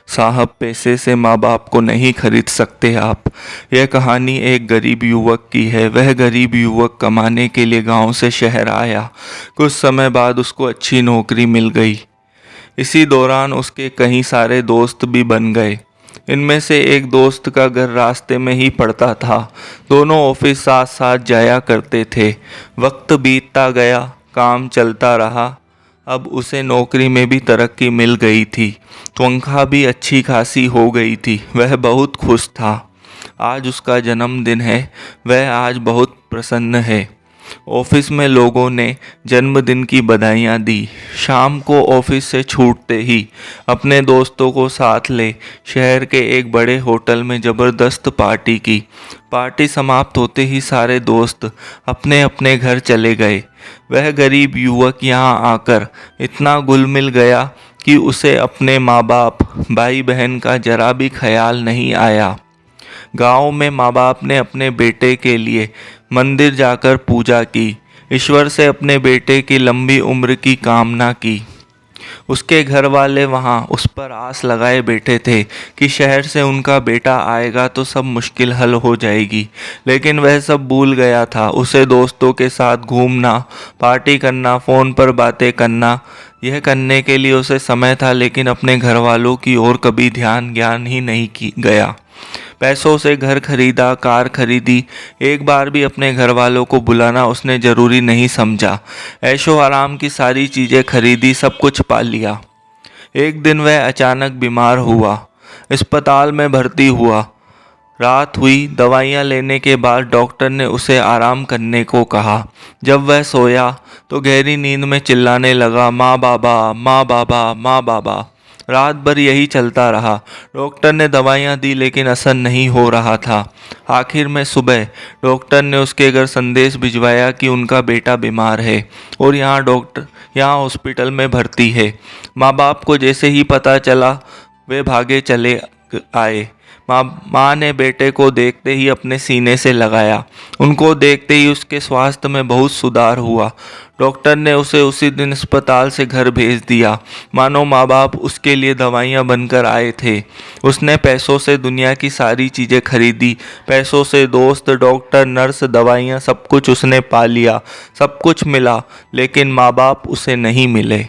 साहब, पैसे से माँ बाप को नहीं खरीद सकते आप। यह कहानी एक गरीब युवक की है। वह गरीब युवक कमाने के लिए गांव से शहर आया। कुछ समय बाद उसको अच्छी नौकरी मिल गई। इसी दौरान उसके कई सारे दोस्त भी बन गए। इनमें से एक दोस्त का घर रास्ते में ही पड़ता था। दोनों ऑफिस साथ साथ जाया करते थे। वक्त बीतता गया, काम चलता रहा। अब उसे नौकरी में भी तरक्की मिल गई थी। तनख्वाह भी अच्छी खासी हो गई थी। वह बहुत खुश था। आज उसका जन्मदिन है। वह आज बहुत प्रसन्न है। ऑफिस में लोगों ने जन्मदिन की बधाइयाँ दी। शाम को ऑफिस से छूटते ही अपने दोस्तों को साथ ले शहर के एक बड़े होटल में ज़बरदस्त पार्टी की। पार्टी समाप्त होते ही सारे दोस्त अपने अपने घर चले गए। वह गरीब युवक यहाँ आकर इतना घुल मिल गया कि उसे अपने माँ बाप, भाई बहन का जरा भी ख्याल नहीं आया। गांव में माँ बाप ने अपने बेटे के लिए मंदिर जाकर पूजा की। ईश्वर से अपने बेटे की लंबी उम्र की कामना की। उसके घर वाले वहाँ उस पर आस लगाए बैठे थे कि शहर से उनका बेटा आएगा तो सब मुश्किल हल हो जाएगी। लेकिन वह सब भूल गया था। उसे दोस्तों के साथ घूमना, पार्टी करना, फ़ोन पर बातें करना, यह करने के लिए उसे समय था। लेकिन अपने घर वालों की ओर कभी ध्यान ज्ञान ही नहीं गया। पैसों से घर खरीदा, कार खरीदी। एक बार भी अपने घर वालों को बुलाना उसने ज़रूरी नहीं समझा। ऐशो आराम की सारी चीज़ें खरीदी, सब कुछ पा लिया। एक दिन वह अचानक बीमार हुआ। अस्पताल में भर्ती हुआ। रात हुई। दवाइयाँ लेने के बाद डॉक्टर ने उसे आराम करने को कहा। जब वह सोया तो गहरी नींद में चिल्लाने लगा, माँ बाबा, माँ बाबा, माँ बाबा। रात भर यही चलता रहा। डॉक्टर ने दवाइयाँ दी लेकिन असर नहीं हो रहा था। आखिर में सुबह डॉक्टर ने उसके घर संदेश भिजवाया कि उनका बेटा बीमार है और यहाँ हॉस्पिटल में भर्ती है। माँ बाप को जैसे ही पता चला वे भागे चले आए। माँ ने बेटे को देखते ही अपने सीने से लगाया। उनको देखते ही उसके स्वास्थ्य में बहुत सुधार हुआ। डॉक्टर ने उसे उसी दिन अस्पताल से घर भेज दिया। मानो माँ बाप उसके लिए दवाइयाँ बनकर आए थे। उसने पैसों से दुनिया की सारी चीज़ें खरीदी। पैसों से दोस्त, डॉक्टर, नर्स, दवाइयाँ, सब कुछ उसने पा लिया। सब कुछ मिला लेकिन माँ बाप उसे नहीं मिले।